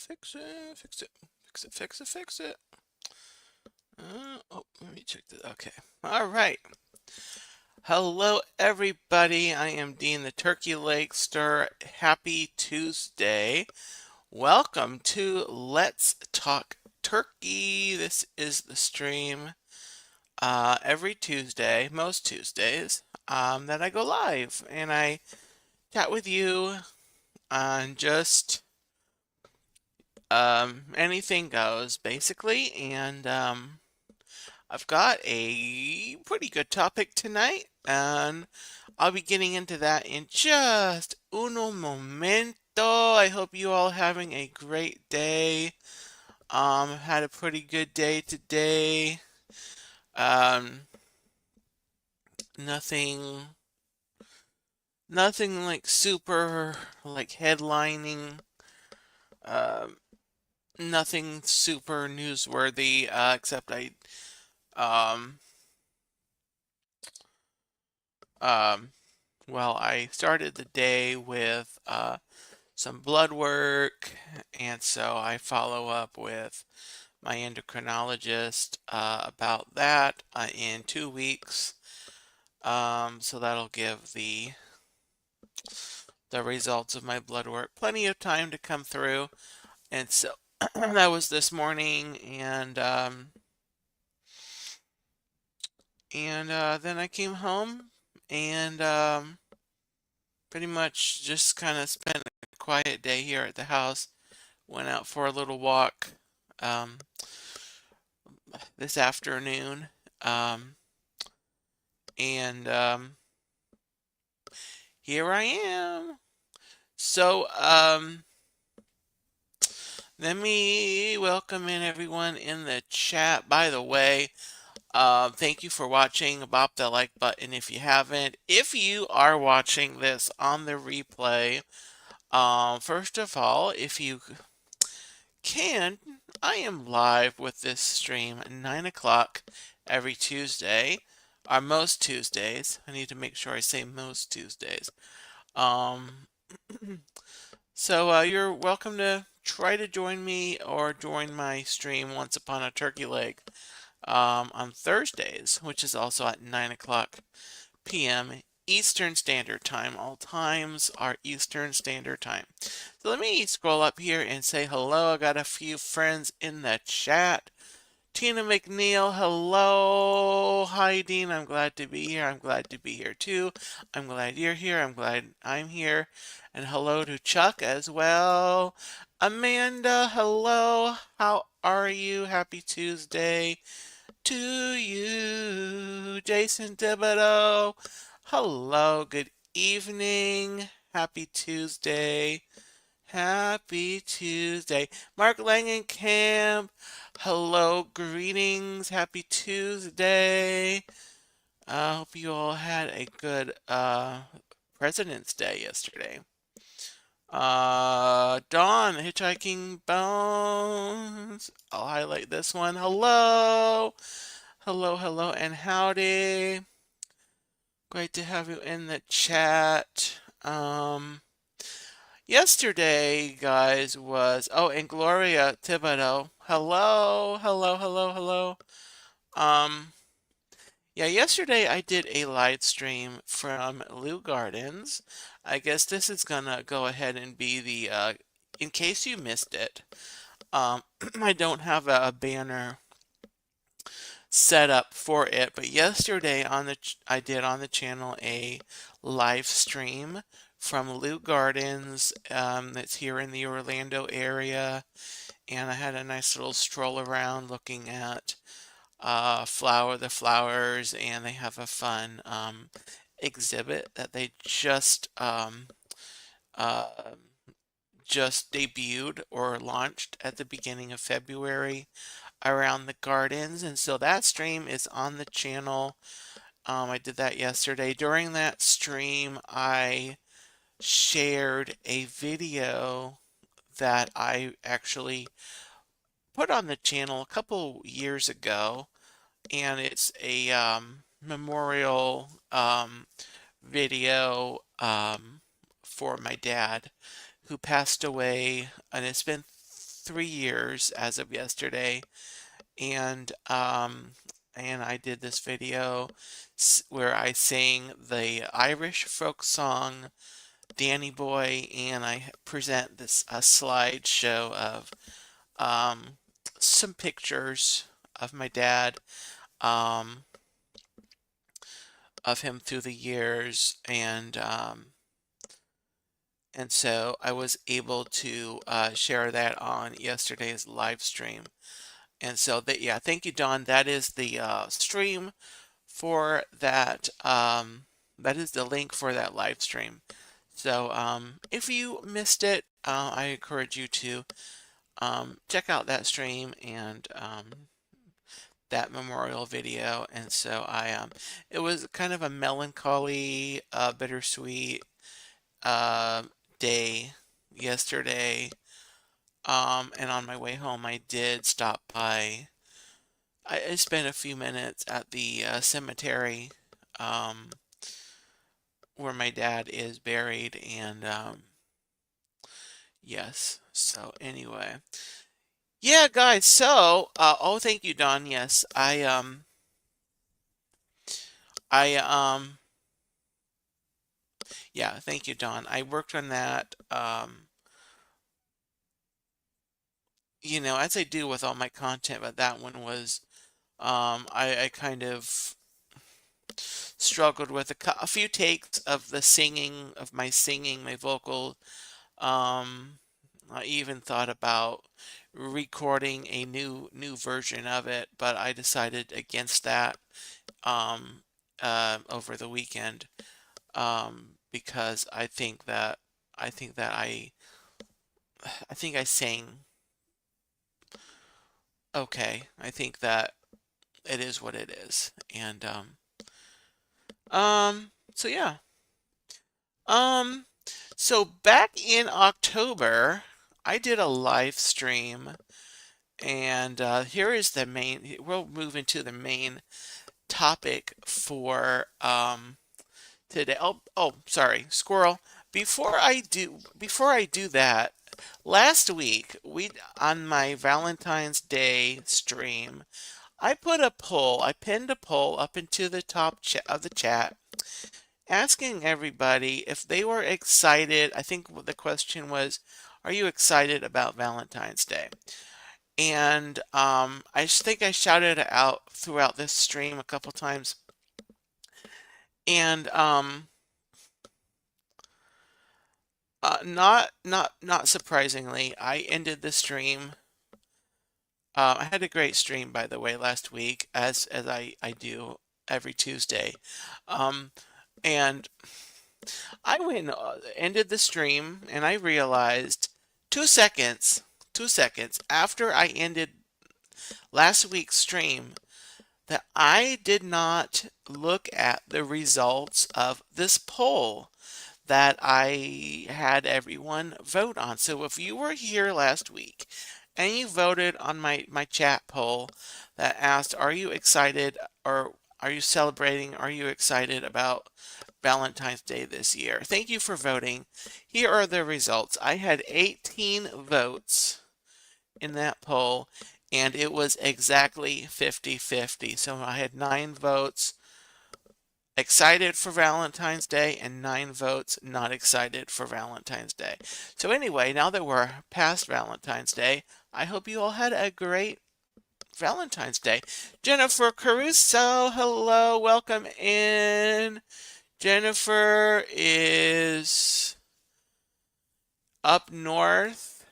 Fix it, fix it, fix it, fix it, fix it. Oh, let me check this. Okay. All right. Hello, everybody. I am Dean the Turkey Leg Stir. Happy Tuesday. Welcome to Let's Talk Turkey. This is the stream every Tuesday, most Tuesdays, that I go live and I chat with you on just anything goes, basically. And I've got a pretty good topic tonight, and I'll be getting into that in just uno momento. I hope you all having a great day. Had a pretty good day today. Um, nothing, nothing like super like headlining. Um, Nothing super newsworthy, except um, um, well, I started the day with some blood work, and so I follow up with my endocrinologist about that in 2 weeks. So that'll give the results of my blood work plenty of time to come through, and so that was this morning, and then I came home and pretty much just kind of spent a quiet day here at the house. Went out for a little walk um, this afternoon, um, and here I am. So let me welcome in everyone in the chat. By the way, thank you for watching. Bop the like button if you haven't. If you are watching this on the replay, first of all, if you can, I am live with this stream at 9 o'clock every Tuesday, or most Tuesdays. I need to make sure I say most Tuesdays. Um, so you're welcome to try to join me or join my stream Once Upon a Turkey Leg on Thursdays, which is also at 9 o'clock p.m. Eastern Standard Time. All times are Eastern Standard Time. So let me scroll up here and say hello. I got a few friends in the chat. Tina McNeil, hello. Hi, Dean. I'm glad to be here. I'm glad to be here too. I'm glad you're here. I'm glad I'm here. And hello to Chuck as well. Amanda, hello. How are you? Happy Tuesday to you. Jason Thibodeau, hello. Good evening. Happy Tuesday. Happy Tuesday. Mark Langenkamp, hello, greetings. Happy Tuesday. I hope you all had a good President's Day yesterday. Dawn, Hitchhiking Bones. I'll highlight this one. Hello. Hello, hello, and howdy. Great to have you in the chat. Yesterday, guys, was and Gloria Thibodeau. Hello, hello, hello, hello. Um, yeah, yesterday I did a live stream from Lou Gardens. I guess this is gonna go ahead and be the in case you missed it. I don't have a banner set up for it, but yesterday I did on the channel a live stream from Lou Gardens that's here in the Orlando area, and I had a nice little stroll around looking at the flowers, and they have a fun exhibit that they uh, just debuted or launched at the beginning of February around the gardens, and so that stream is on the channel. I did that yesterday. During that stream, I shared a video that I actually put on the channel a couple years ago, and it's a memorial video for my dad who passed away, and it's been 3 years as of yesterday, and I did this video where I sang the Irish folk song Danny Boy, and I present this a slideshow of um, some pictures of my dad, um, of him through the years, and so I was able to share that on yesterday's live stream. And so that, yeah, thank you, Don. That is the stream for that. That is the link for that live stream. So if you missed it, I encourage you to check out that stream and that memorial video. And so it was kind of a melancholy, bittersweet uh, day yesterday. And on my way home, I did stop by. I spent a few minutes at the cemetery um, where my dad is buried, and yes. So anyway, yeah, guys. So, oh, thank you, Don. Yes, I yeah, thank you, Don. I worked on that. As I do with all my content, but that one was, I kind of struggled with a few takes of the singing, of my singing, my vocal. Um, I even thought about recording a new version of it, but I decided against that um, over the weekend, because I think that I think I sang okay. I think that it is what it is, and so yeah. Um, so back in October, I did a live stream, and here is the main. We'll move into the main topic for today. Oh, sorry, squirrel. Before I do that, last week we on my Valentine's Day stream, I put a poll. I pinned a poll up into the top of the chat asking everybody if they were excited. I think the question was, are you excited about Valentine's Day? And I think I shouted it out throughout this stream a couple times. And not surprisingly, I ended the stream. I had a great stream, by the way, last week, as I do every Tuesday. Um, and I went ended the stream, and I realized 2 seconds, 2 seconds after I ended last week's stream that I did not look at the results of this poll that I had everyone vote on. So if you were here last week and you voted on my chat poll that asked, are you excited, or are you celebrating? Are you excited about Valentine's Day this year? Thank you for voting. Here are the results. I had 18 votes in that poll, and it was exactly 50-50. So I had 9 votes excited for Valentine's Day and 9 votes not excited for Valentine's Day. So anyway, now that we're past Valentine's Day, I hope you all had a great Valentine's Day. Jennifer Caruso, hello, welcome in. Jennifer is up north.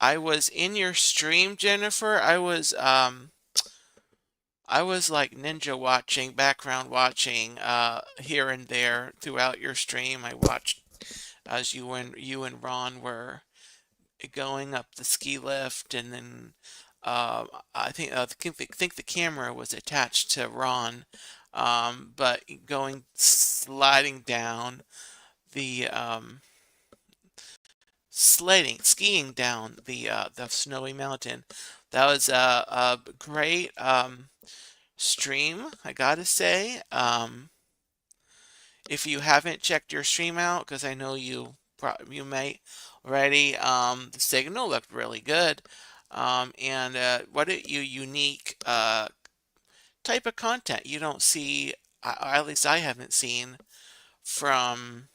I was in your stream, Jennifer. I was like ninja watching, background watching, here and there throughout your stream. I watched as you and Ron were going up the ski lift, and then I think the camera was attached to Ron, but going sliding down the skiing down the snowy mountain. That was a great stream, I gotta say. If you haven't checked your stream out, because I know you may Ready? The signal looked really good. And what a unique type of content you don't see, at least I haven't seen from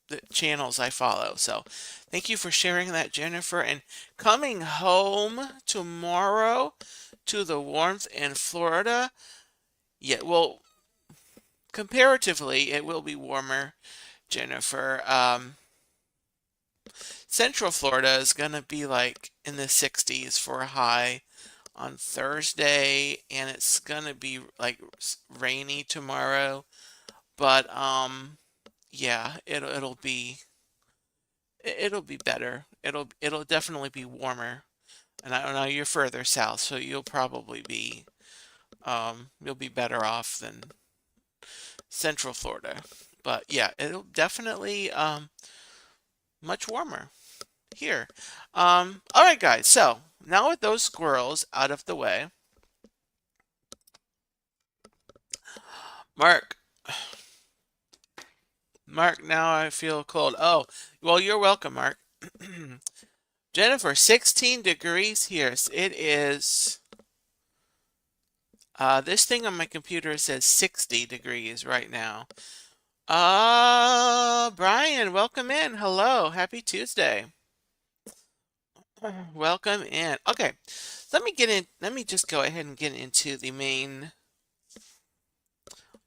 the channels I follow. So thank you for sharing that, Jennifer. And coming home tomorrow to the warmth in Florida. Yeah, well, comparatively, it will be warmer, Jennifer. Central Florida is going to be like in the 60s for a high on Thursday, and it's going to be like rainy tomorrow. But yeah, it'll be better. It'll definitely be warmer. And I don't know, you're further south, so you'll probably be you'll be better off than Central Florida. But yeah, it'll definitely much warmer here. All right, guys. So now with those squirrels out of the way, Mark, Mark, now I feel cold. Oh, well, you're welcome, Mark. Jennifer, 16 degrees here. It is, this thing on my computer says 60 degrees right now. Brian, welcome in. Hello. Happy Tuesday. Welcome in. Okay. Let me just go ahead and get into the main.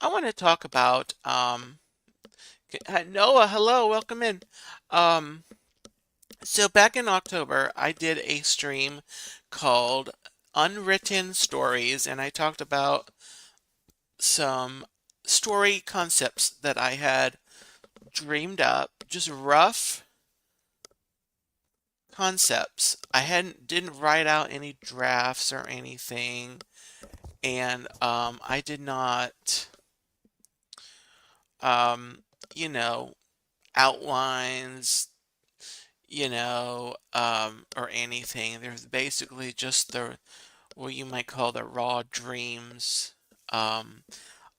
I want to talk about, Noah, hello, welcome in. Um, so back in October, I did a stream called Unwritten Stories, and I talked about some story concepts that I had dreamed up, just rough concepts. I didn't write out any drafts or anything, and I did not, um, you know, outlines, or anything. There's basically just what you might call the raw dreams um,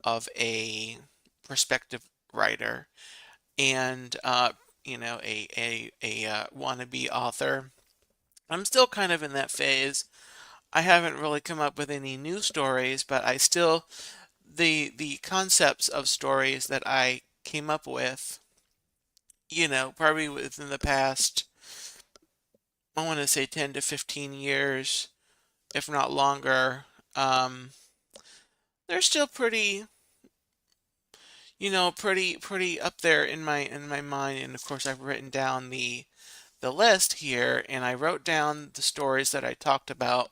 of a prospective writer and a wannabe author. I'm still kind of in that phase. I haven't really come up with any new stories, but I still the concepts of stories that I came up with, probably within the past, I want to say 10 to 15 years, if not longer. Um, they're still pretty up there in my mind. And of course, I've written down the list here, and I wrote down the stories that I talked about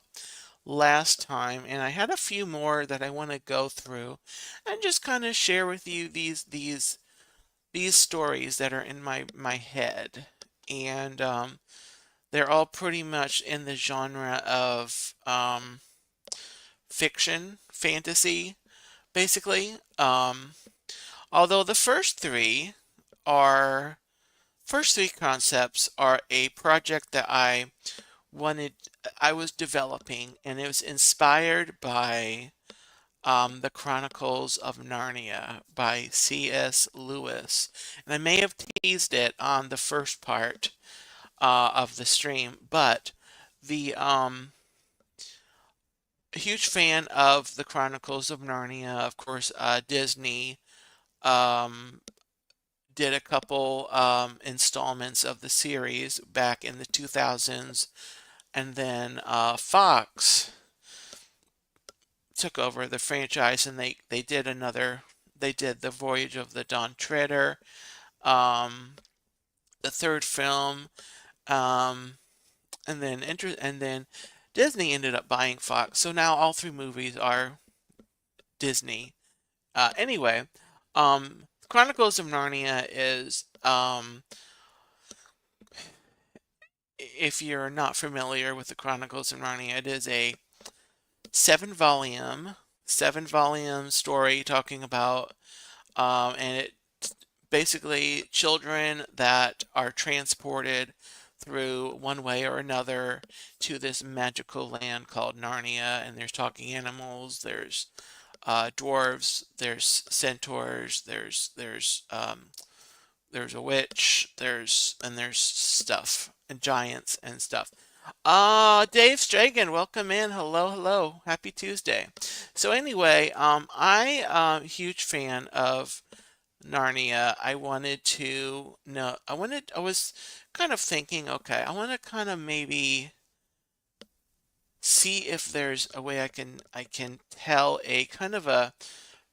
last time, and I had a few more that I want to go through and just kind of share with you these stories that are in my head. And they're all pretty much in the genre of fiction, fantasy, basically. Although the are first three concepts are a project that wanted I was developing, and it was inspired by the Chronicles of Narnia by C.S. Lewis. And I may have teased it on the first part of the stream, but the a huge fan of the Chronicles of Narnia. Of course, Disney um, did a couple installments of the series back in the 2000s, and then Fox took over the franchise, and they did the Voyage of the Dawn Treader, um, the third film, um, and then Disney ended up buying Fox, so now all three movies are Disney. Anyway, Chronicles of Narnia is, if you're not familiar with the Chronicles of Narnia, it is a seven volume, seven volume story talking about, and it basically children that are transported through one way or another to this magical land called Narnia, and there's talking animals, there's dwarves, there's centaurs, there's there's a witch, there's stuff and giants and stuff. Dave Stragan, welcome in. Hello, hello. Happy Tuesday. So anyway, huge fan of Narnia. I was kind of thinking, okay, I want to kind of maybe see if there's a way I can tell a kind of a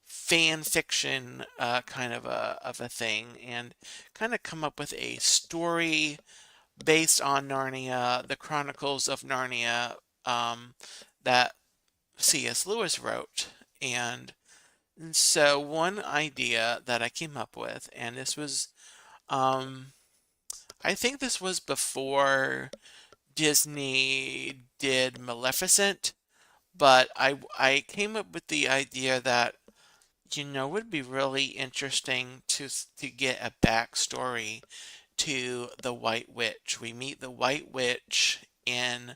fan fiction kind of a thing and kind of come up with a story based on Narnia, the Chronicles of Narnia, that C.S. Lewis wrote. And so one idea that I came up with, and um, I think this was before Disney did Maleficent, but I came up with the idea that it would be really interesting to get a backstory to the White Witch. We meet the White Witch in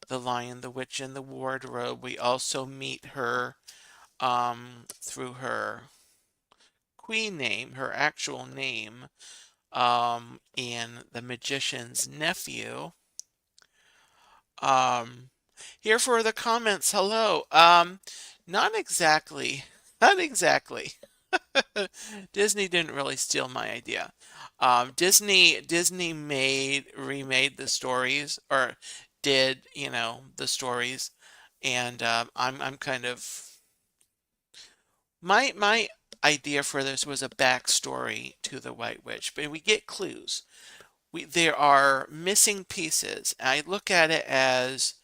The Lion, the Witch, and the Wardrobe. We also meet her through her queen name, her actual name, in The Magician's Nephew. Um, Here for the comments. Hello. Not exactly. Not exactly. Disney didn't really steal my idea. Disney remade the stories, or did, the stories, and I'm kind of my idea for this was a backstory to the White Witch, but we get clues. There are missing pieces. I look at it as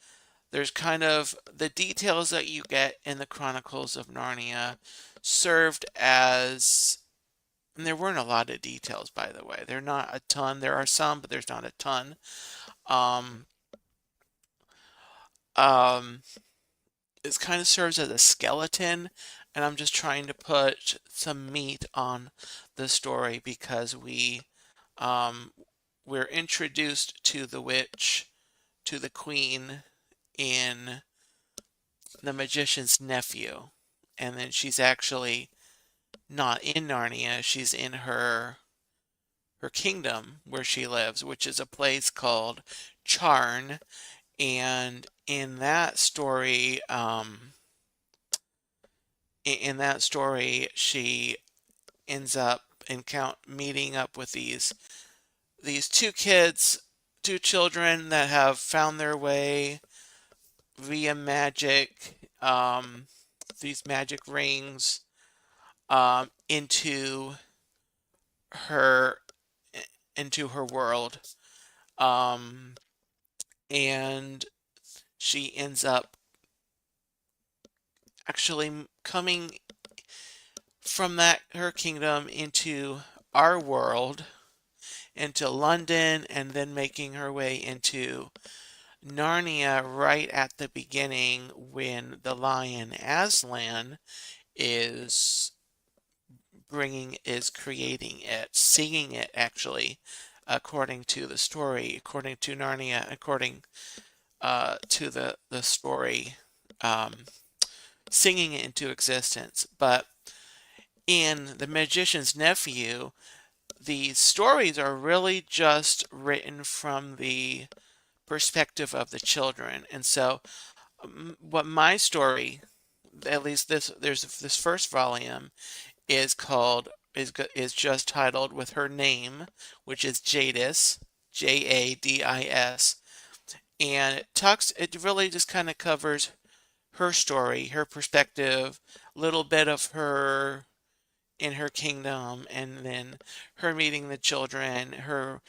there's kind of the details that you get in the Chronicles of Narnia served as, and there weren't a lot of details, by the way. There are not a ton. There are some, but there's not a ton. Um, um, it kind of serves as a skeleton, and I'm just trying to put some meat on the story because um, we're introduced to the witch, to the queen in The Magician's Nephew, and then she's actually not in Narnia. She's in her kingdom where she lives, which is a place called Charn. And in that story, she ends up meeting up with these two kids, two children that have found their way via magic, these magic rings, into her into her world. Um, and she ends up actually coming from that her kingdom into our world, into London, and then making her way into Narnia right at the beginning when the lion Aslan is is creating it, singing it actually, according to the story, according to Narnia, according to the story, um, singing it into existence. But in The Magician's Nephew, the stories are really just written from the perspective of the children. And so, what my story, at least there's this first volume, is called is just titled with her name, which is Jadis, Jadis, and it really just kind of covers her story, her perspective, a little bit of her in her kingdom, and then her meeting the children, her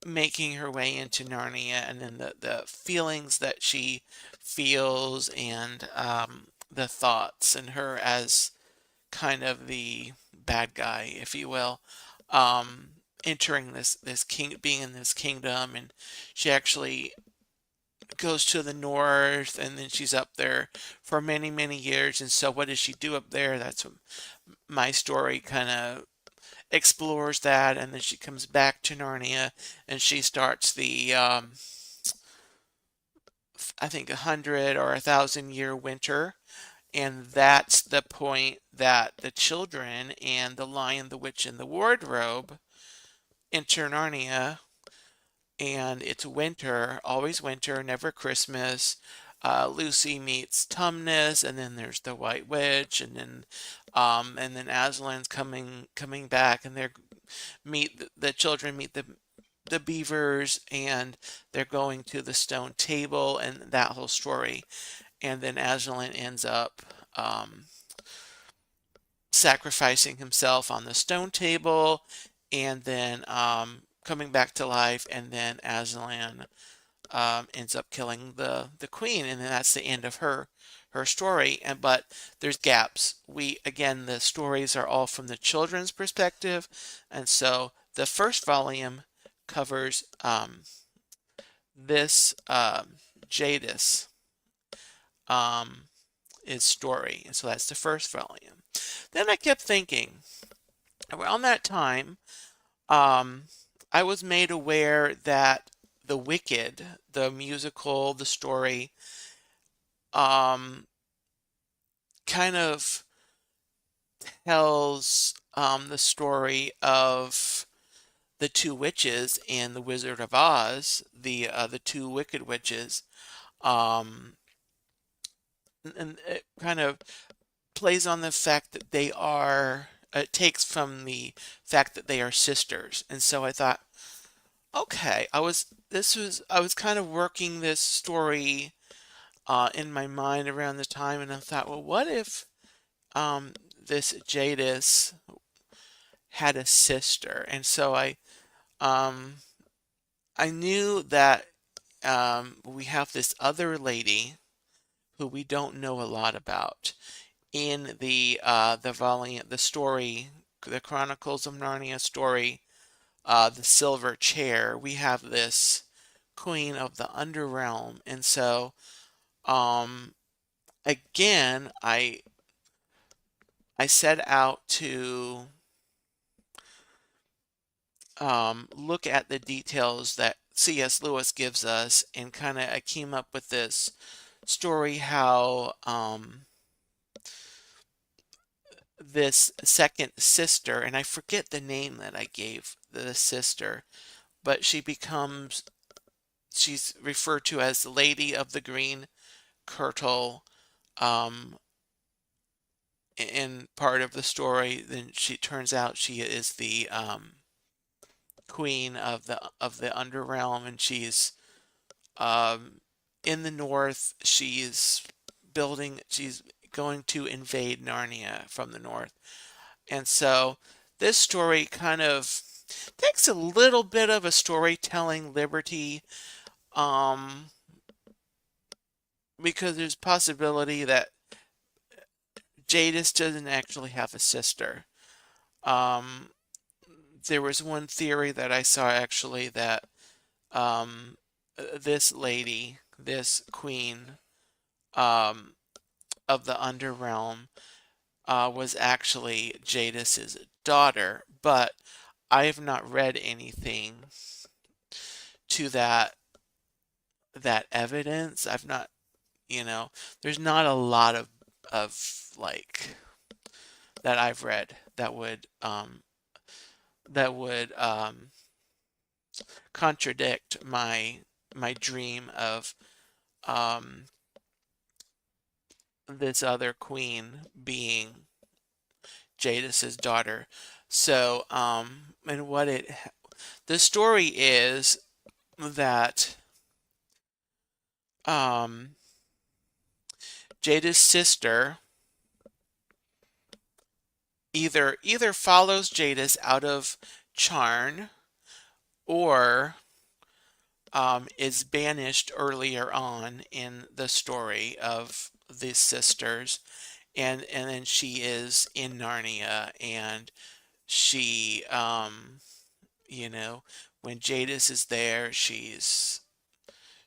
making her way into Narnia, and then the feelings that she feels, and the thoughts, and her as kind of the bad guy, if you will, entering this king, being in this kingdom, and she actually goes to the north, and then she's up there for many many years. And so, what does she do up there? That's what my story kind of explores that, and then she comes back to Narnia, and she starts the I think 100 or 1,000 year winter. And that's the point that the children and the Lion, the Witch, and the Wardrobe enter Narnia, and it's winter, always winter, never Christmas. Lucy meets Tumnus, and then there's the White Witch, and then Aslan's coming back, and they're meet the children meet the beavers, and they're going to the stone table, and that whole story. And then Aslan ends up sacrificing himself on the stone table, and then coming back to life, and then Aslan ends up killing the queen, and then that's the end of her story. And but there's gaps. We again, the stories are all from the children's perspective, and so the first volume covers this Jadis um, is story, and so that's the first volume. Then I kept thinking around that time, um, I was made aware that The Wicked, the musical, the story, um, kind of tells the story of the two witches in The Wizard of Oz, the two wicked witches, um, and it kind of plays on the fact that they are. It takes from the fact that they are sisters, and so I thought, okay, I was kind of working this story in my mind around the time, and I thought, well, what if this Jadis had a sister? And so um, I knew that we have this other lady who we don't know a lot about in the volume, the story, the Chronicles of Narnia story, the Silver Chair. We have this Queen of the Underrealm, and so um, again, I set out to look at the details that C.S. Lewis gives us, and kind of I came up with this story how this second sister, and I forget the name that I gave the sister, but she's referred to as the Lady of the Green Kirtle um, in part of the story. Then she turns out she is the queen of the underrealm, and she's um, in the north. She's going to invade Narnia from the north, and so this story kind of takes a little bit of a storytelling liberty, um, because there's possibility that Jadis doesn't actually have a sister. Um, there was one theory that I saw actually that um, this lady, this queen um, of the underrealm, was actually Jadis's daughter, but I have not read anything to that evidence. I've not, you know, there's not a lot of like that I've read that would contradict my dream of um, this other queen being Jadis's daughter. So, and the story is that um, Jada's sister either follows Jadis out of Charn, or is banished earlier on in the story of the sisters, and then she is in Narnia, and she you know, when Jadis is there, she's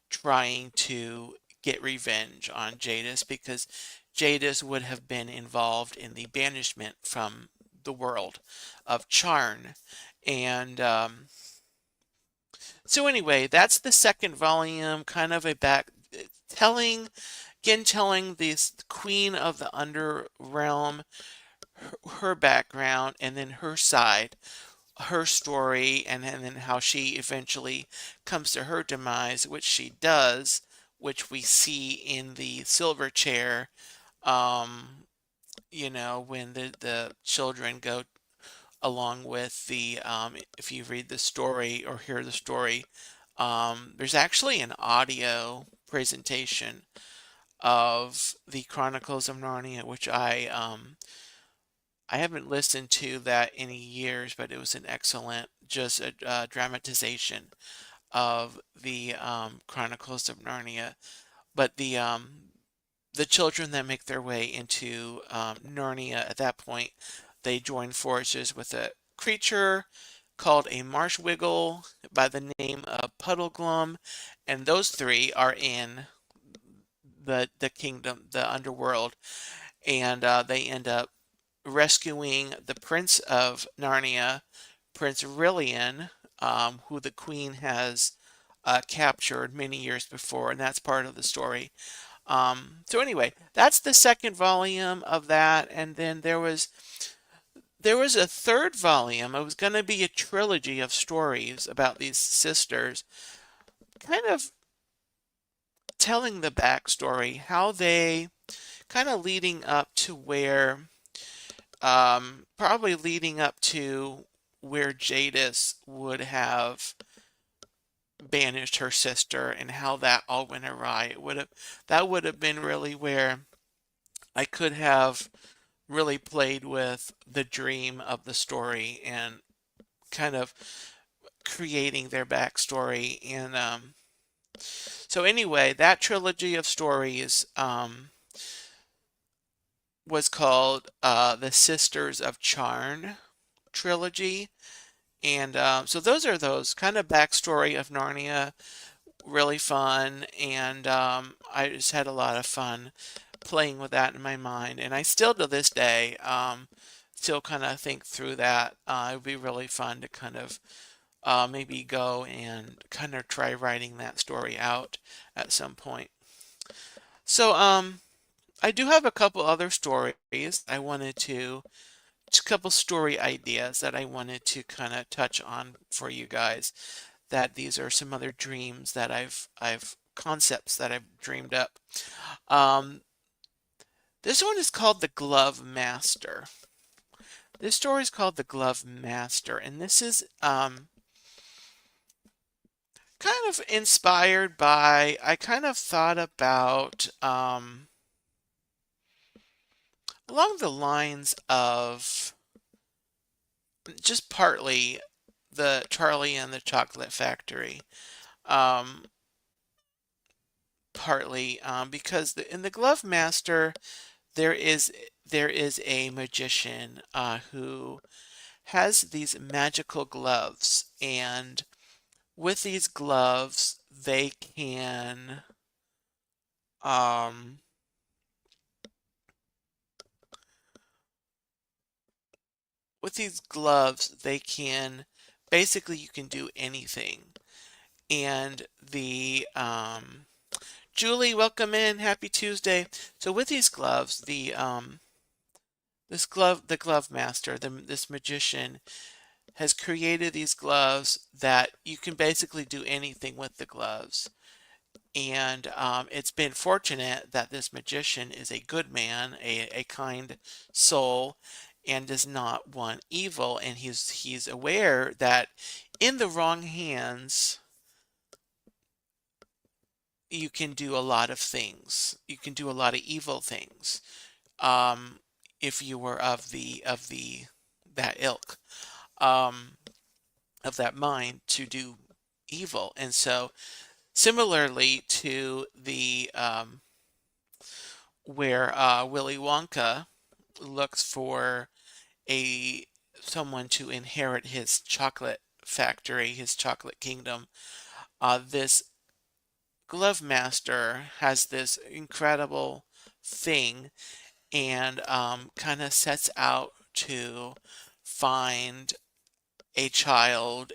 trying to get revenge on Jadis, because Jadis would have been involved in the banishment from the world of Charn. And so anyway, that's the second volume, kind of a back telling, again telling this queen of the underrealm her background, and then her side, her story, and then how she eventually comes to her demise, which she does, which we see in the silver chair. Um, when the children go along with the if you read the story or hear the story, there's actually an audio presentation of the Chronicles of Narnia, which I haven't listened to that in years, but it was an excellent just a dramatization of the Chronicles of Narnia. But the children that make their way into Narnia at that point, they join forces with a creature called a marsh wiggle by the name of Puddleglum, and those three are in the kingdom, the underworld, and they end up rescuing the Prince of Narnia, Prince Rilian, who the Queen has captured many years before, and that's part of the story. So anyway, that's the second volume of that, and then there was a third volume. It was going to be a trilogy of stories about these sisters, kind of telling the backstory, how they kind of leading up to where, probably leading up to where Jadis would have banished her sister and how that all went awry. That would have been really where I could have really played with the dream of the story and kind of creating their backstory. And so anyway, that trilogy of stories was called the Sisters of Charn trilogy. And so those are those kind of backstory of Narnia, really fun. And I just had a lot of fun playing with that in my mind. And I still to this day still kind of think through that. It would be really fun to kind of maybe go and kind of try writing that story out at some point. So I do have a couple other stories I wanted to, just a couple story ideas that I wanted to kind of touch on for you guys. That these are some other dreams that I've concepts that I've dreamed up. Um, this one is called The Glove Master. This story is called The Glove Master, and this is kind of inspired by, I kind of thought about along the lines of just partly the Charlie and the Chocolate Factory. Um, Partly because in the Glove Master there is there is a magician who has these magical gloves, and with these gloves um, they can basically, you can do anything. And the Julie, welcome in. Happy Tuesday. So with these gloves, the glove master, this magician has created these gloves that you can basically do anything with the gloves. And it's been fortunate that this magician is a good man, a kind soul, and does not want evil. And he's aware that in the wrong hands, you can do a lot of things. You can do a lot of evil things. Um, if you were of the that ilk, um, of that mind to do evil. And so similarly to the where Willy Wonka looks for a someone to inherit his chocolate factory, his chocolate kingdom, this glove master has this incredible thing, and kind of sets out to find a child,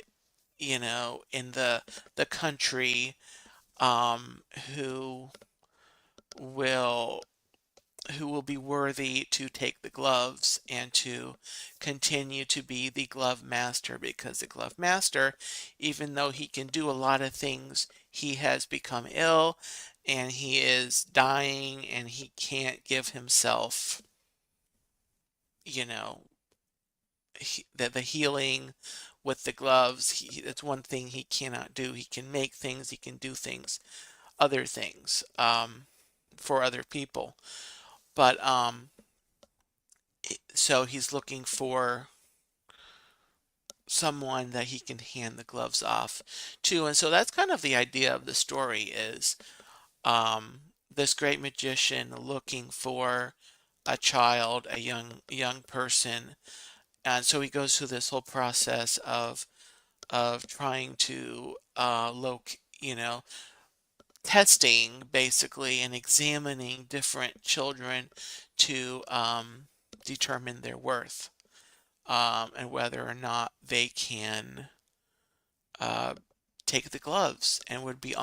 in the country, who will who will be worthy to take the gloves and to continue to be the glove master, because the glove master, even though he can do a lot of things, he has become ill and he is dying and he can't give himself, you know, the healing with the gloves. That's one thing he cannot do. He can make things, he can do things, other things, for other people. But so he's looking for someone that he can hand the gloves off to. And so that's kind of the idea of the story is this great magician looking for a child, a young person. And so he goes through this whole process of trying to testing basically and examining different children to determine their worth, and whether or not they can uh, take the gloves and would be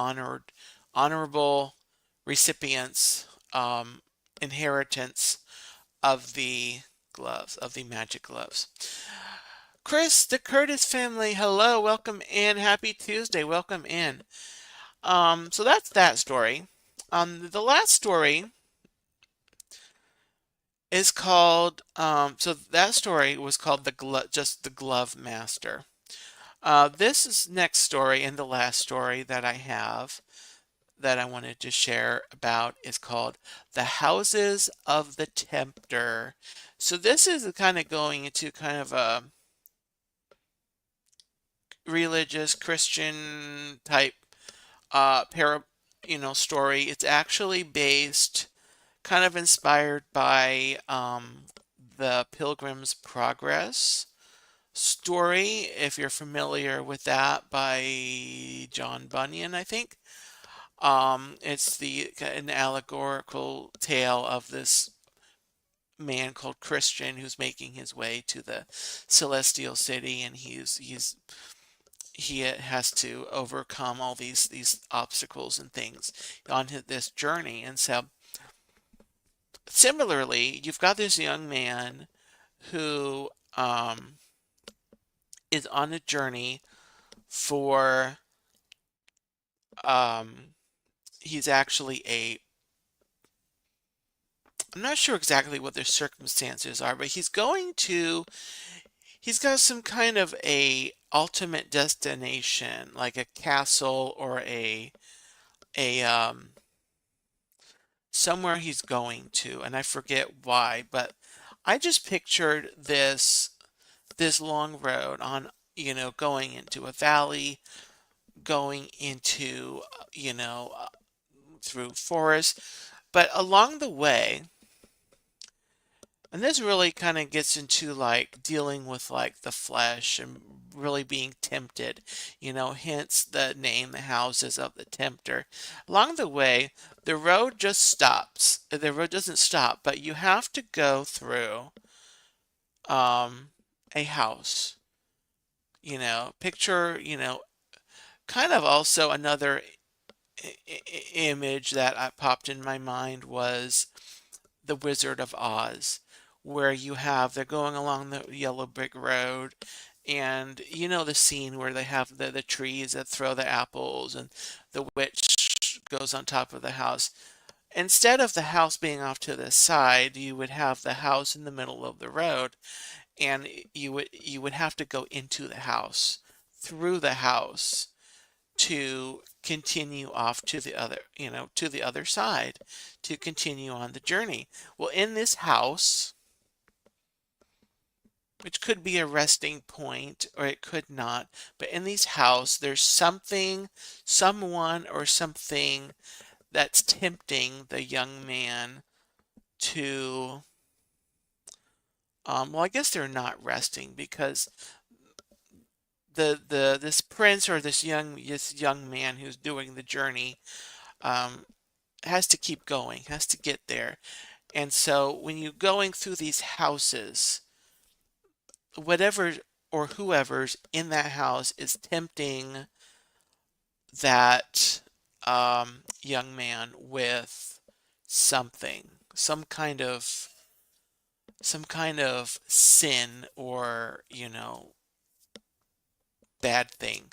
honorable recipients, inheritance of the gloves, of the magic gloves. Chris, the Curtis family, hello, welcome in. Happy Tuesday, welcome in. So that's that story. The last story is called, so that story was called just the Glove Master. This is next story, and the last story that I have that I wanted to share about is called The Houses of the Tempter. So this is kind of going into kind of a religious Christian type story. It's actually based, kind of inspired by the Pilgrim's Progress story, if you're familiar with that, by John Bunyan, I think. It's an allegorical tale of this man called Christian who's making his way to the celestial city, and he has to overcome all these obstacles and things on this journey. And so similarly, you've got this young man who is on a journey for um, he's actually I'm not sure exactly what their circumstances are, but he's got some kind of a ultimate destination, like a castle or a somewhere he's going to, and I forget why, but I just pictured this long road on, going into a valley, going into, through forest, but along the way, and this really kind of gets into like dealing with like the flesh and really being tempted, hence the name, the houses of the tempter. Along the way, the road just stops. The road doesn't stop, but you have to go through a house. Picture, kind of also another image that popped in my mind was the Wizard of Oz, where they're going along the yellow brick road, and the scene where they have the trees that throw the apples, and the witch goes on top of the house. Instead of the house being off to the side, you would have the house in the middle of the road, and you would have to go into the house, through the house, to continue off to the other side, to continue on the journey. Well, in this house, which could be a resting point or it could not, but in this house, there's someone, or something that's tempting the young man to, well, I guess they're not resting, because this prince, or this young man who's doing the journey, um, has to keep going, has to get there. And so when you're going through these houses, whatever or whoever's in that house is tempting that young man with something, some kind of sin or, bad thing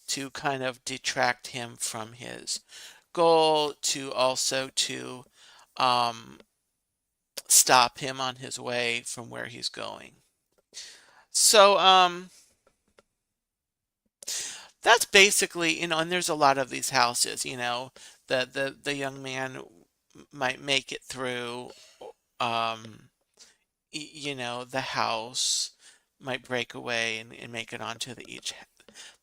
to kind of detract him from his goal, to also to um, stop him on his way from where he's going. So that's basically, and there's a lot of these houses, the young man might make it through, um, the house might break away and make it onto the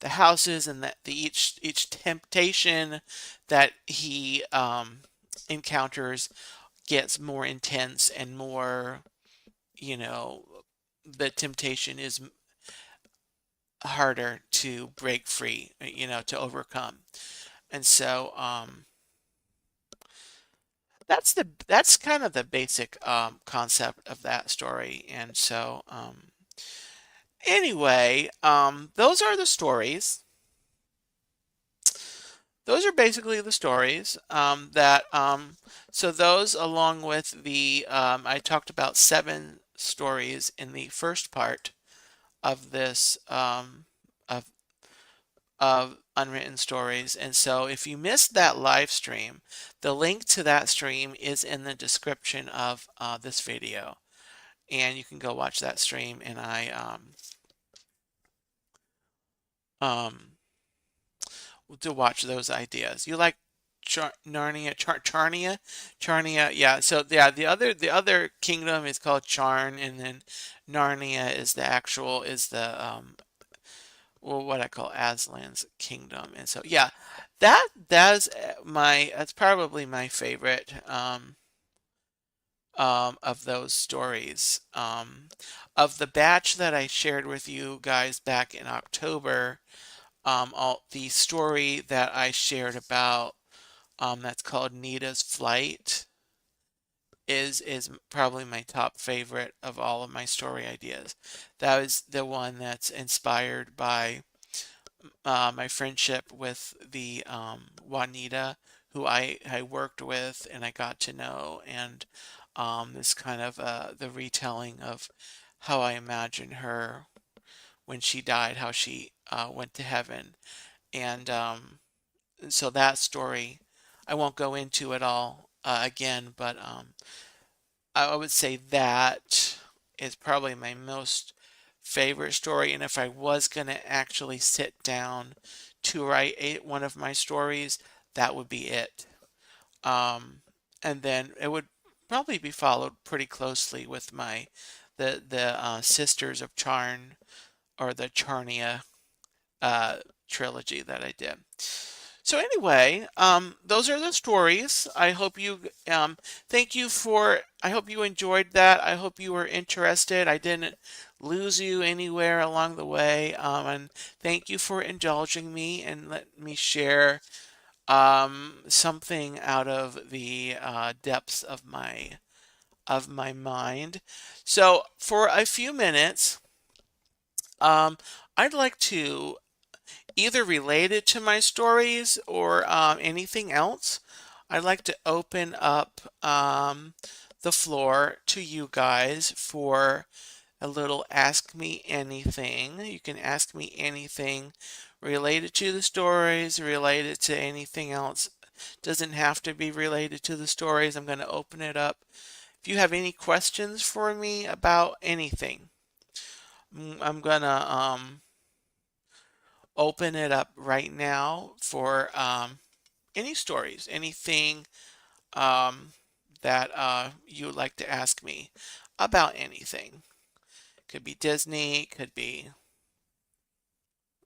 houses, and that each temptation that he encounters gets more intense and more, you know, the temptation is harder to break free, to overcome. And so that's kind of the basic concept of that story. And so anyway, those are the stories. Those are basically the stories so those, along with I talked about 7 stories in the first part of this of Unwritten Stories. And so if you missed that live stream, the link to that stream is in the description of this video. And you can go watch that stream, and I to watch those ideas. You like Charnia? Yeah. So yeah, the other kingdom is called Charn, and then Narnia is what I call Aslan's kingdom. And so yeah, that's probably my favorite of those stories. Of the batch that I shared with you guys back in October, the story that I shared about, that's called Nita's Flight, is probably my top favorite of all of my story ideas. That was the one that's inspired by my friendship with the Juanita, who I worked with and I got to know, and this kind of the retelling of how I imagine her when she died, how she went to heaven. And so that story, I won't go into it all again, but I would say that is probably my most favorite story. And if I was going to actually sit down to write one of my stories, that would be it. Um, and then it would probably be followed pretty closely with the Sisters of Charn, or the Charnia uh, trilogy that I did. So anyway, those are the stories. I hope you I hope you enjoyed that. I hope you were interested. I didn't lose you anywhere along the way. And thank you for indulging me and let me share something out of the depths of my mind. So for a few minutes, um, I'd like to either related to my stories or anything else. I'd like to open up the floor to you guys for a little Ask Me Anything. You can ask me anything related to the stories, related to anything else. Doesn't have to be related to the stories. I'm going to open it up. If you have any questions for me about anything, I'm going to open it up right now for any stories, anything um, that you would like to ask me about anything. Could be Disney, could be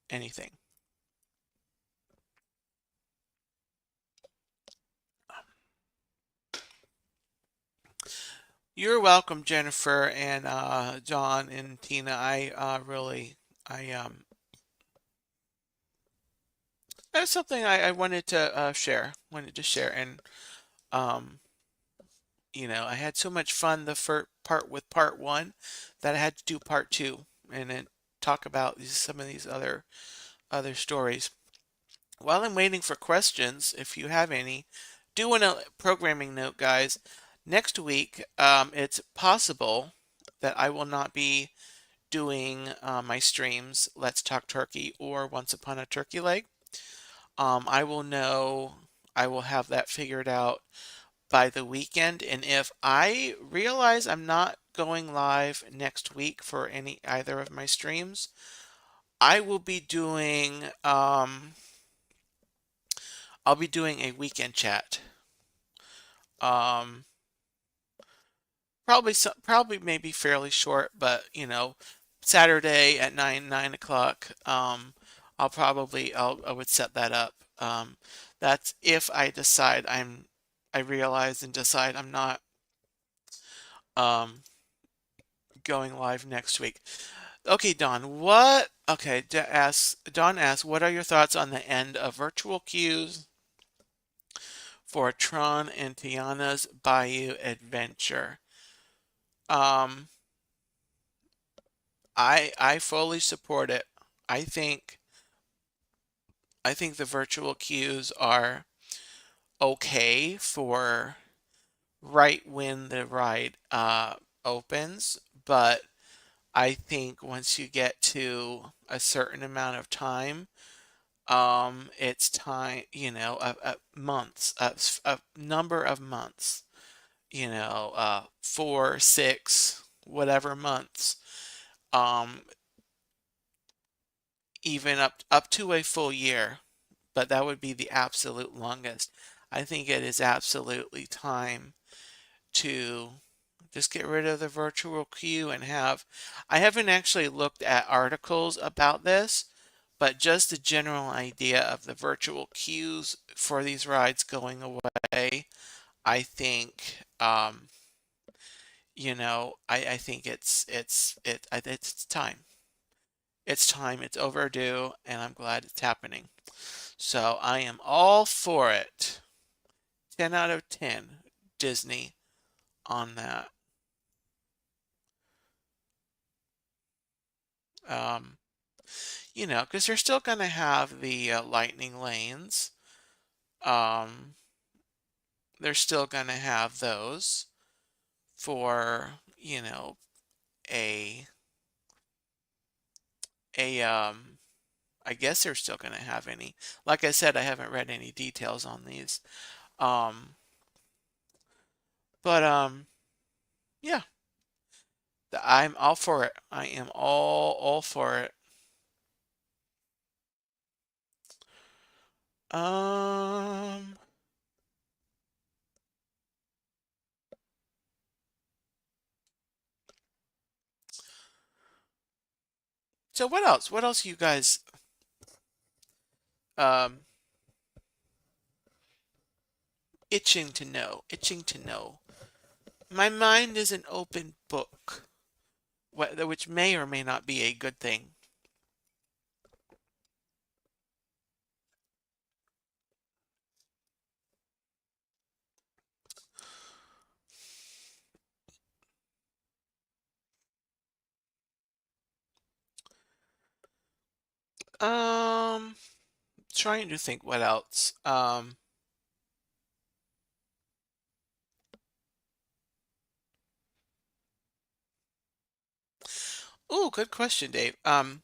anything. You're welcome, Jennifer and John and Tina. That's something I wanted to share, and um, I had so much fun the first part with part one that I had to do part two and then talk about some of these other stories. While I'm waiting for questions, if you have any, Doing a programming note, guys. Next week, it's possible that I will not be doing my streams, Let's Talk Turkey or Once Upon a Turkey Leg. I will know, I will have that figured out by the weekend. And if I realize I'm not going live next week for any either of my streams, I will be doing I'll be doing a weekend chat. Um, probably maybe fairly short, but Saturday at 9 o'clock. I would set that up. That's if I realize and decide I'm not um going live next week. Okay, Don, Don asks, what are your thoughts on the end of virtual queues for Tron and Tiana's Bayou Adventure? Um, I fully support it. I think I think the virtual queues are okay for right when the ride opens, but I think once you get to a certain amount of time, it's time, months, a number of months, 4, 6, whatever months, um, even up to a full year, but that would be the absolute longest. I think it is absolutely time to just get rid of the virtual queue and I haven't actually looked at articles about this, but just the general idea of the virtual queues for these rides going away, I think, I think it's time. It's time. It's overdue, and I'm glad it's happening. So I am all for it. 10 out of 10 Disney on that. Um, because they're still going to have the lightning lanes. Um, they're still going to have those for, a a I guess they're still going to have any. Like I said, I haven't read any details on these. Um, but yeah, I'm all for it. I am all for it. Um, so what else? What else you guys um itching to know? Itching to know. My mind is an open book, which may or may not be a good thing. Um, Trying to think what else. Oh, good question, Dave. As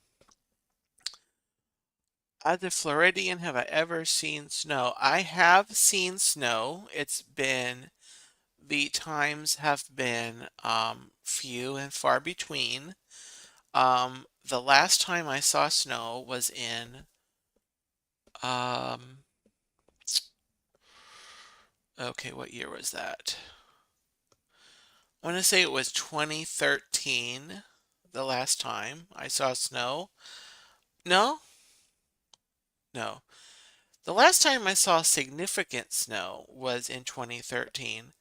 a Floridian, have I ever seen snow? I have seen snow. The times have been few and far between. The last time I saw snow was in um, okay, what year was that? I want to say it was 2013, the last time I saw snow. No, no. The last time I saw significant snow was in 2013.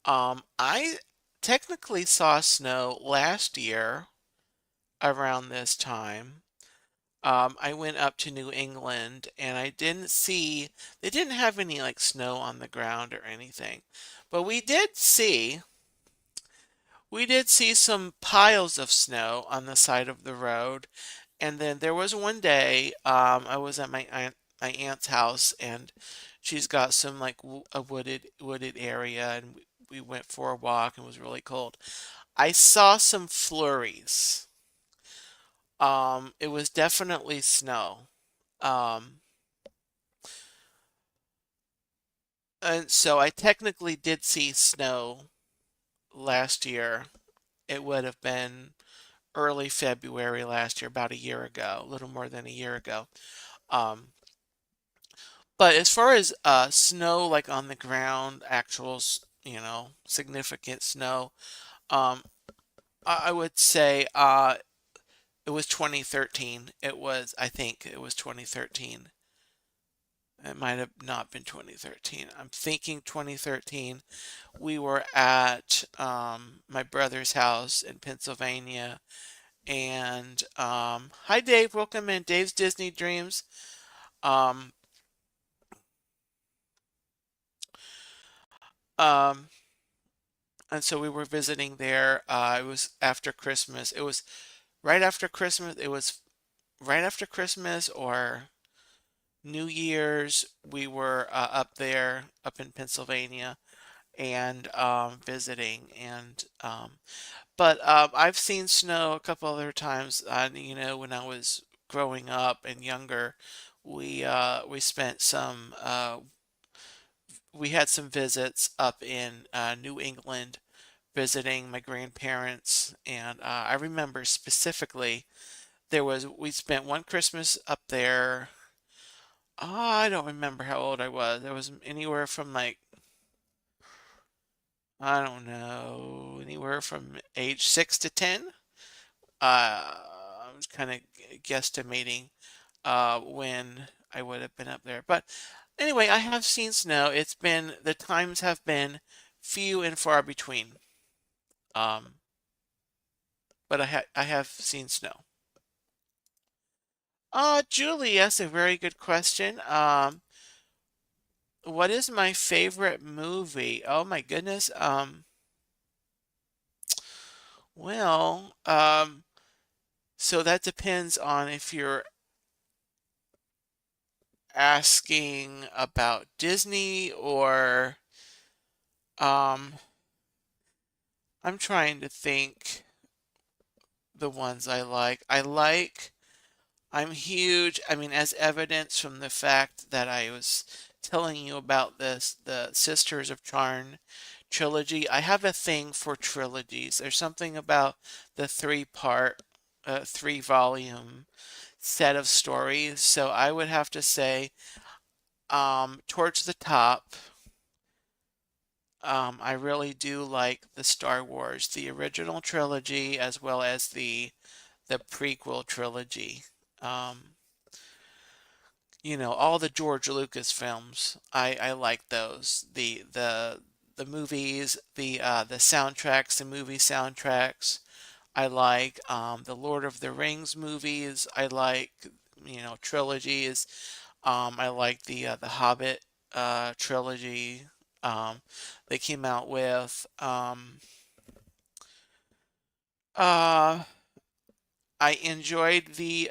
I technically saw snow last year around this time. I went up to New England and they didn't have any like snow on the ground or anything. But we did see some piles of snow on the side of the road. And then there was one day, I was at my aunt's house, and she's got some like a wooded area, and we went for a walk and it was really cold. I saw some flurries. It was definitely snow. Um, and so I technically did see snow last year. It would have been early February last year, about a year ago, a little more than a year ago. Um, but as far as snow, like on the ground, actual, significant snow, um, I would say it was 2013. I think it was 2013. It might have not been 2013. I'm thinking 2013. We were at my brother's house in Pennsylvania. And hi, Dave. Welcome in. Dave's Disney Dreams. Um, um, and so we were visiting there. It was after Christmas. It was right after Christmas. It was right after Christmas or New Year's. We were up there, up in Pennsylvania, and visiting. But I've seen snow a couple other times. When I was growing up and younger, we spent some we had some visits up in New England visiting my grandparents, and I remember specifically we spent one Christmas up there. I don't remember how old I was. There was anywhere from like I don't know, anywhere from age 6 to 10. I was kind of guesstimating when I would have been up there. But anyway, I have seen snow. The times have been few and far between. Um, but I have seen snow. Julie, that's a very good question. What is my favorite movie? Oh my goodness. Well, so that depends on if you're asking about Disney or um I'm trying to think the ones I like. I'm huge, I mean, as evidence from the fact that I was telling you about the Sisters of Charn trilogy. I have a thing for trilogies. There's something about the three volume set of stories. So I would have to say, towards the top, I really do like the Star Wars, the original trilogy, as well as the prequel trilogy. Um, all the George Lucas films. I like those. The movies, the soundtracks, the movie soundtracks. I like the Lord of the Rings movies. I like trilogies. I like the Hobbit trilogy. They came out with. Uh, I enjoyed the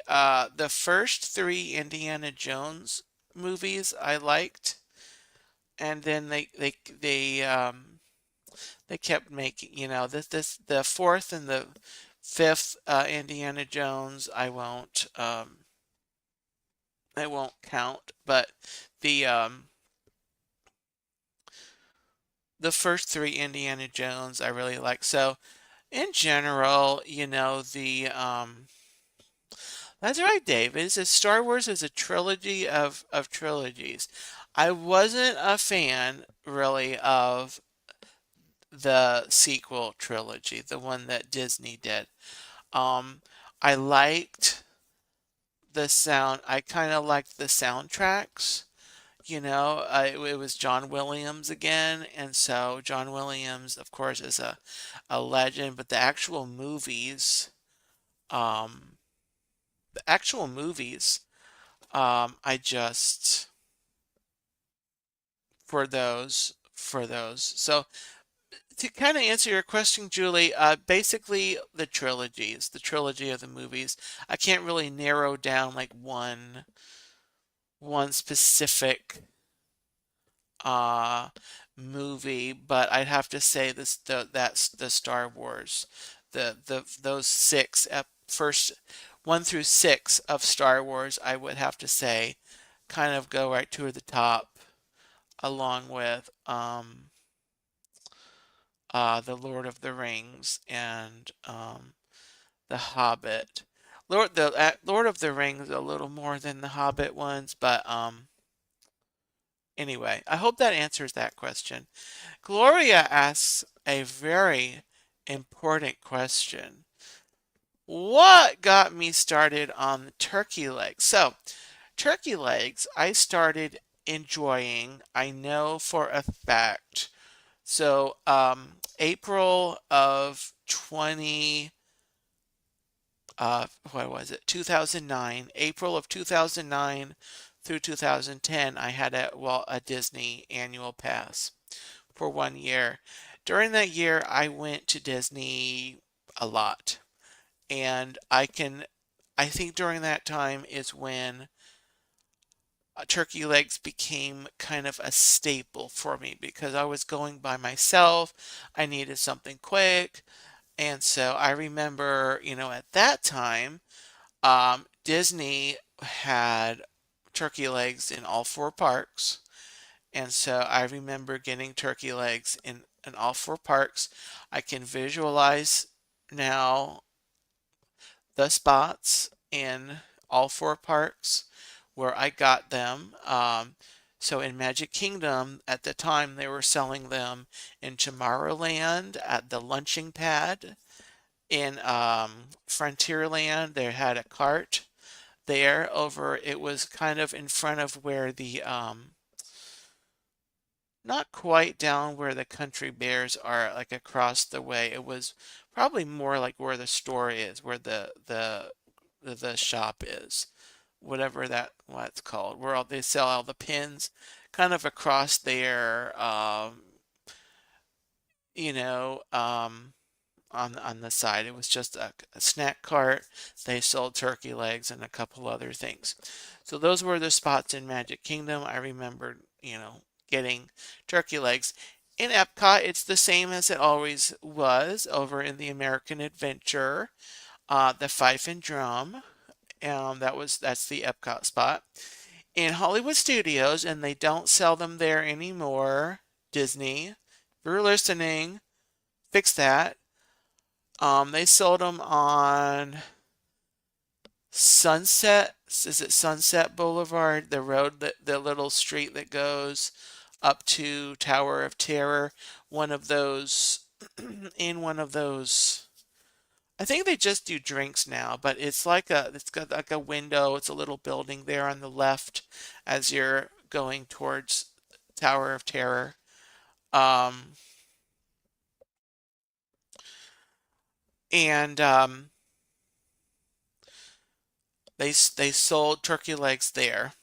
first three Indiana Jones movies. I liked, and then they kept making this the fourth and the fifth Indiana Jones. I won't count, but the um the first three Indiana Jones I really like. So in general, that's right, Dave. Star Wars is a trilogy of trilogies. I wasn't a fan really of the sequel trilogy, the one that Disney did. Um, I liked I kind of liked the soundtracks. It was John Williams again, and so John Williams, of course, is a legend. But um, the actual movies, I just for those. So to kind of answer your question, Julie, basically the trilogy of the movies. I can't really narrow down like one one specific uh movie, but I'd have to say that's the Star Wars. The those first 1 through 6 of Star Wars, I would have to say kind of go right to the top, along with the Lord of the Rings and the Hobbit. Lord of the Rings a little more than the Hobbit ones, but anyway, I hope that answers that question. Gloria asks a very important question. What got me started on the turkey legs? So, turkey legs, I started enjoying, I know for a fact. So, April of 20, what was it? 2009, April of 2009 through 2010, I had a Disney annual pass for 1 year. During that year, I went to Disney a lot. And I think during that time is when turkey legs became kind of a staple for me because I was going by myself. I needed something quick. And so I remember, at that time, Disney had turkey legs in all 4 parks. And so I remember getting turkey legs in all 4 parks. I can visualize now the spots in all 4 parks where I got them. So in Magic Kingdom, at the time, they were selling them in Tomorrowland at the lunching pad. In Frontierland, they had a cart there over, it was kind of in front of where not quite down where the country bears are, like across the way. It was probably more like where the store is, where the shop is, whatever what's called, where they sell all the pins, kind of across there. You know, on the side, it was just a snack cart. They sold turkey legs and a couple other things. So those were the spots in Magic Kingdom. I remembered, getting turkey legs. In Epcot, it's the same as it always was over in the American Adventure, the Fife and Drum. That's the Epcot spot. In Hollywood Studios, and they don't sell them there anymore. Disney, if you're listening, fix that. They sold them on Sunset. Is it Sunset Boulevard? The road the little street that goes up to Tower of Terror. One of those, in one of those. I think they just do drinks now, but it's got like a window. It's a little building there on the left as you're going towards Tower of Terror. Um, and they sold turkey legs there.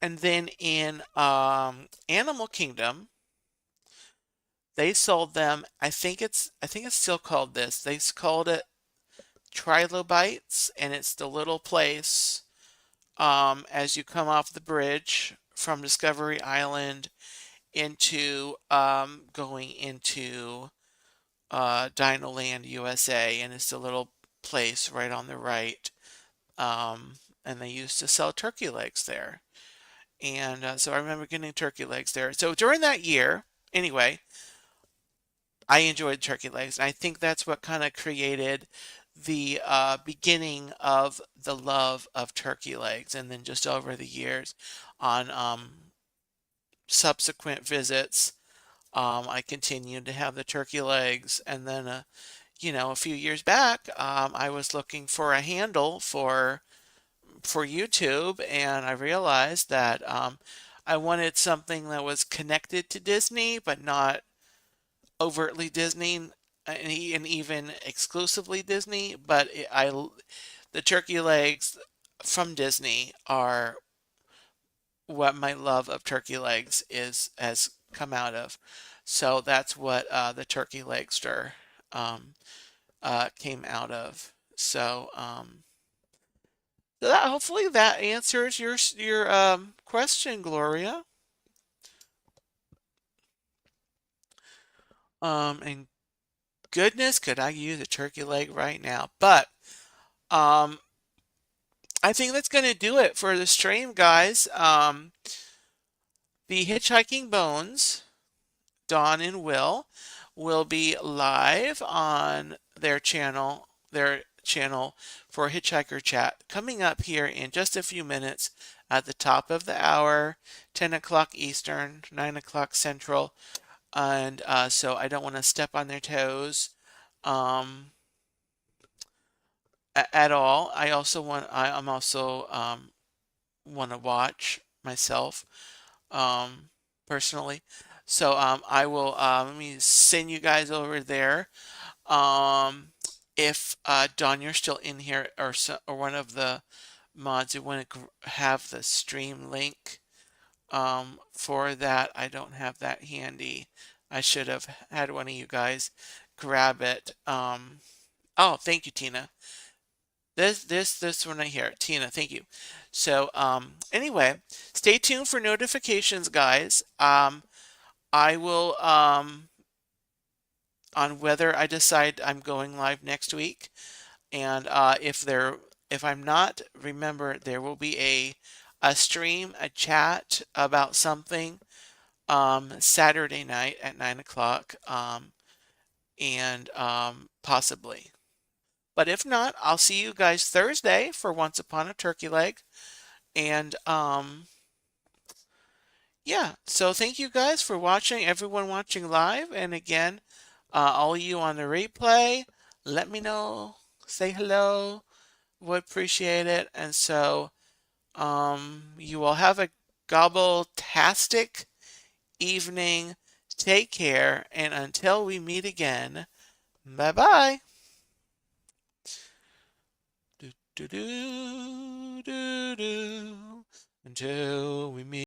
And then in Animal Kingdom, they sold them. I think it's still called this. They called it Trilobites, and it's the little place as you come off the bridge from Discovery Island into going into Dinoland USA, and it's a little place right on the right. And they used to sell turkey legs there. And so I remember getting turkey legs there. So during that year, anyway, I enjoyed turkey legs. And I think that's what kind of created the beginning of the love of turkey legs. And then just over the years on subsequent visits, I continued to have the turkey legs. And then, a few years back, I was looking for a handle for YouTube, and I realized that I wanted something that was connected to Disney, but not overtly Disney and even exclusively Disney. But the turkey legs from Disney are what my love of turkey legs is has come out of. So that's what the turkey legster came out of. So So that hopefully that answers your question, Gloria. And goodness, could I use a turkey leg right now? But um, I think that's gonna do it for the stream, guys. The Hitchhiking Bones, Dawn and will be live on their channel for Hitchhiker Chat coming up here in just a few minutes at the top of the hour, 10 o'clock Eastern, 9 o'clock Central. And so I don't want to step on their toes um, at all. I'm also want to watch myself um, personally. So I will let me send you guys over there. Um, if Don, you're still in here, or one of the mods, you want to have the stream link for that. I don't have that handy. I should have had one of you guys grab it. Oh, thank you, Tina. This one right here, Tina. Thank you. So anyway, stay tuned for notifications, guys. I will on whether I decide I'm going live next week, and if I'm not, remember there will be a stream, a chat about something Saturday night at 9 o'clock, and possibly. But if not, I'll see you guys Thursday for Once Upon a Turkey Leg. And yeah, so thank you guys for watching, everyone watching live. And again, all you on the replay, let me know, say hello, would appreciate it. And so you will have a gobbletastic evening. Take care, and until we meet again, bye bye. Do, do, do, do, do. Until we meet.